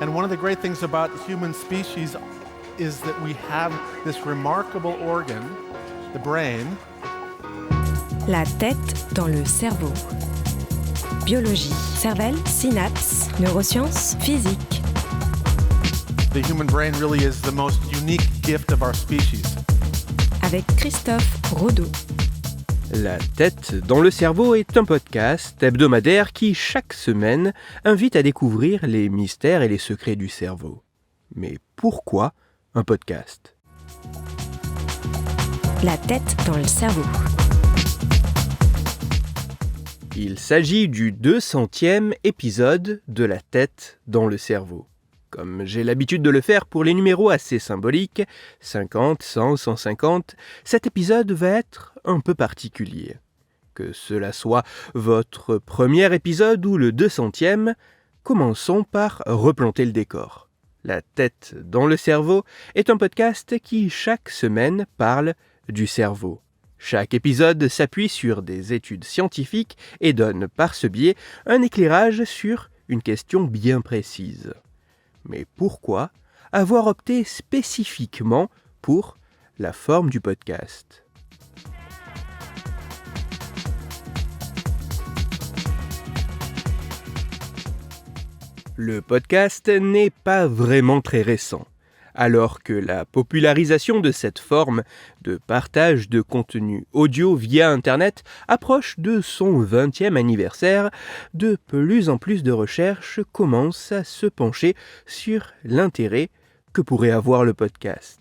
And one of the great things about human species is that we have this remarkable organ, the brain. La tête dans le cerveau. Biologie, cervelle, synapses, neurosciences, physique. The human brain really is the most unique gift of our species. Avec Christophe Rodeau. La tête dans le cerveau est un podcast hebdomadaire qui, chaque semaine, invite à découvrir les mystères et les secrets du cerveau. Mais pourquoi un podcast ? La tête dans le cerveau. Il s'agit du 200e épisode de La tête dans le cerveau. Comme j'ai l'habitude de le faire pour les numéros assez symboliques, 50, 100, 150, cet épisode va être un peu particulier. Que cela soit votre premier épisode ou le 200e, commençons par replanter le décor. La tête dans le cerveau est un podcast qui, chaque semaine, parle du cerveau. Chaque épisode s'appuie sur des études scientifiques et donne par ce biais un éclairage sur une question bien précise. Mais pourquoi avoir opté spécifiquement pour la forme du podcast ? Le podcast n'est pas vraiment très récent. Alors que la popularisation de cette forme de partage de contenu audio via Internet approche de son 20e anniversaire, de plus en plus de recherches commencent à se pencher sur l'intérêt que pourrait avoir le podcast.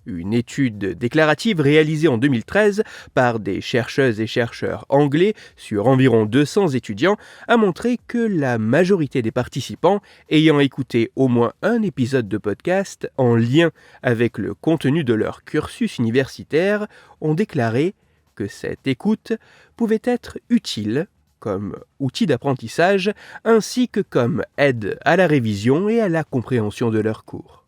Une étude déclarative réalisée en 2013 par des chercheuses et chercheurs anglais sur environ 200 étudiants a montré que la majorité des participants ayant écouté au moins un épisode de podcast en lien avec le contenu de leur cursus universitaire ont déclaré que cette écoute pouvait être utile comme outil d'apprentissage ainsi que comme aide à la révision et à la compréhension de leurs cours.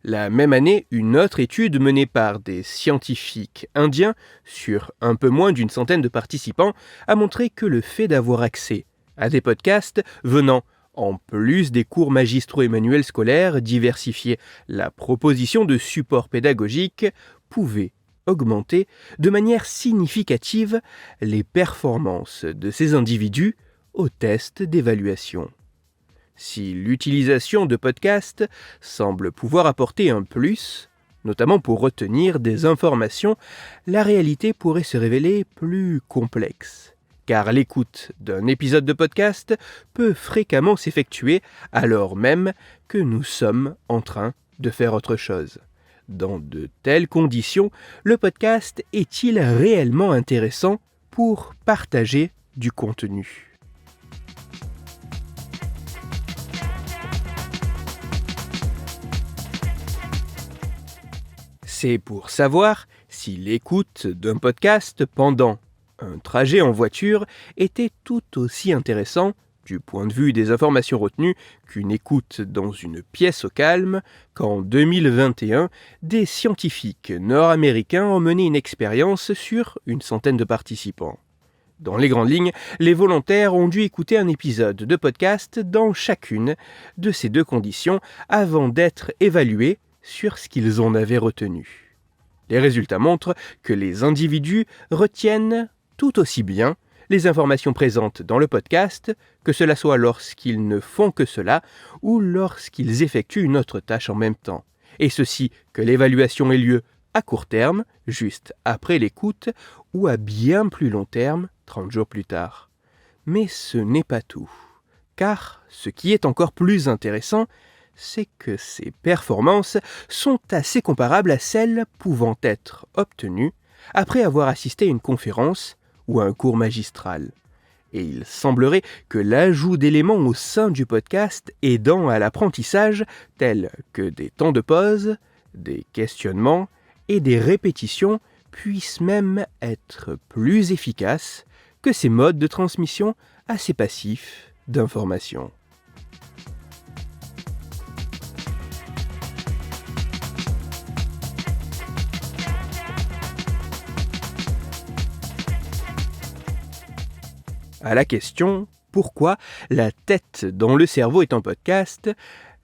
La même année, une autre étude menée par des scientifiques indiens sur un peu moins d'une centaine de participants a montré que le fait d'avoir accès à des podcasts venant en plus des cours magistraux et manuels scolaires diversifier la proposition de supports pédagogiques pouvait augmenter de manière significative les performances de ces individus aux tests d'évaluation. Si l'utilisation de podcasts semble pouvoir apporter un plus, notamment pour retenir des informations, la réalité pourrait se révéler plus complexe. Car l'écoute d'un épisode de podcast peut fréquemment s'effectuer alors même que nous sommes en train de faire autre chose. Dans de telles conditions, le podcast est-il réellement intéressant pour partager du contenu ? C'est pour savoir si l'écoute d'un podcast pendant un trajet en voiture était tout aussi intéressant du point de vue des informations retenues qu'une écoute dans une pièce au calme qu'en 2021, des scientifiques nord-américains ont mené une expérience sur une centaine de participants. Dans les grandes lignes, les volontaires ont dû écouter un épisode de podcast dans chacune de ces deux conditions avant d'être évalués sur ce qu'ils en avaient retenu. Les résultats montrent que les individus retiennent tout aussi bien les informations présentes dans le podcast, que cela soit lorsqu'ils ne font que cela ou lorsqu'ils effectuent une autre tâche en même temps. Et ceci que l'évaluation ait lieu à court terme, juste après l'écoute, ou à bien plus long terme, 30 jours plus tard. Mais ce n'est pas tout. Car ce qui est encore plus intéressant, c'est que ces performances sont assez comparables à celles pouvant être obtenues après avoir assisté à une conférence ou à un cours magistral. Et il semblerait que l'ajout d'éléments au sein du podcast aidant à l'apprentissage, tels que des temps de pause, des questionnements et des répétitions, puissent même être plus efficaces que ces modes de transmission assez passifs d'informations. À la question « Pourquoi la tête dans le cerveau est un podcast ?»,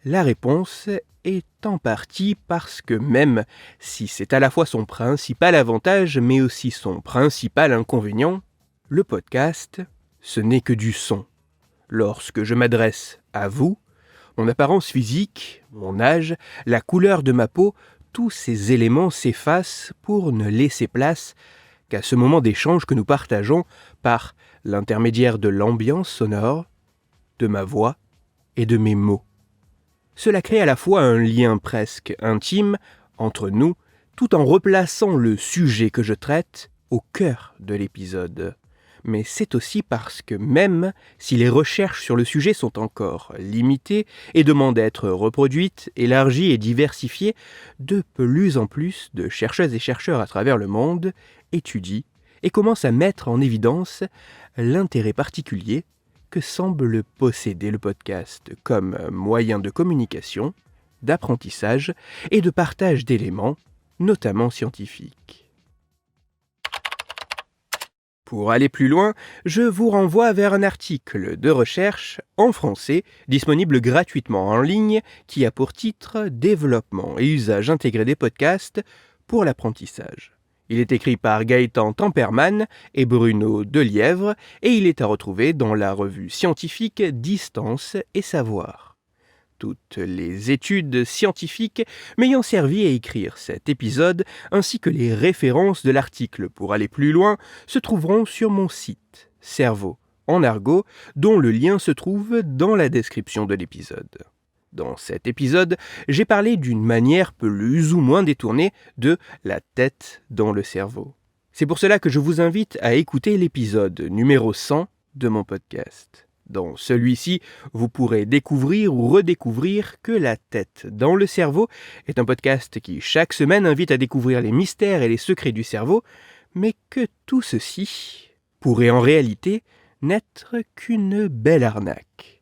La réponse est en partie parce que même si c'est à la fois son principal avantage mais aussi son principal inconvénient, le podcast, ce n'est que du son. Lorsque je m'adresse à vous, mon apparence physique, mon âge, la couleur de ma peau, tous ces éléments s'effacent pour ne laisser place qu'à ce moment d'échange que nous partageons par l'intermédiaire de l'ambiance sonore, de ma voix et de mes mots. Cela crée à la fois un lien presque intime entre nous, tout en replaçant le sujet que je traite au cœur de l'épisode. Mais c'est aussi parce que même si les recherches sur le sujet sont encore limitées et demandent à être reproduites, élargies et diversifiées, de plus en plus de chercheuses et chercheurs à travers le monde étudient et commencent à mettre en évidence l'intérêt particulier que semble posséder le podcast comme moyen de communication, d'apprentissage et de partage d'éléments, notamment scientifiques. Pour aller plus loin, je vous renvoie vers un article de recherche en français disponible gratuitement en ligne qui a pour titre « Développement et usage intégré des podcasts pour l'apprentissage ». Il est écrit par Gaëtan Temperman et Bruno Delièvre et il est à retrouver dans la revue scientifique Distance et Savoir. Toutes les études scientifiques m'ayant servi à écrire cet épisode, ainsi que les références de l'article pour aller plus loin, se trouveront sur mon site Cerveau en argot, dont le lien se trouve dans la description de l'épisode. Dans cet épisode, j'ai parlé d'une manière plus ou moins détournée de la tête dans le cerveau. C'est pour cela que je vous invite à écouter l'épisode numéro 100 de mon podcast. Dans celui-ci, vous pourrez découvrir ou redécouvrir que La tête dans le cerveau est un podcast qui chaque semaine invite à découvrir les mystères et les secrets du cerveau, mais que tout ceci pourrait en réalité n'être qu'une belle arnaque.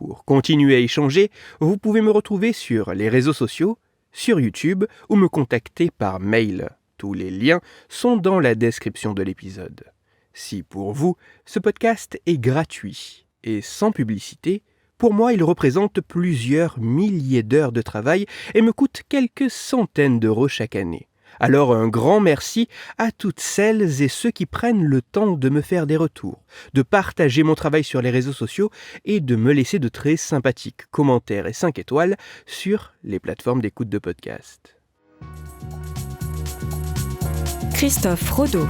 Pour continuer à échanger, vous pouvez me retrouver sur les réseaux sociaux, sur YouTube ou me contacter par mail. Tous les liens sont dans la description de l'épisode. Si pour vous, ce podcast est gratuit et sans publicité, pour moi il représente plusieurs milliers d'heures de travail et me coûte quelques centaines d'euros chaque année. Alors un grand merci à toutes celles et ceux qui prennent le temps de me faire des retours, de partager mon travail sur les réseaux sociaux et de me laisser de très sympathiques commentaires et 5 étoiles sur les plateformes d'écoute de podcast. Christophe Rodeau.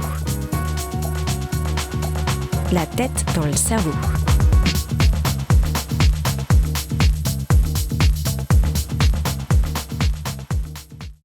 La tête dans le cerveau.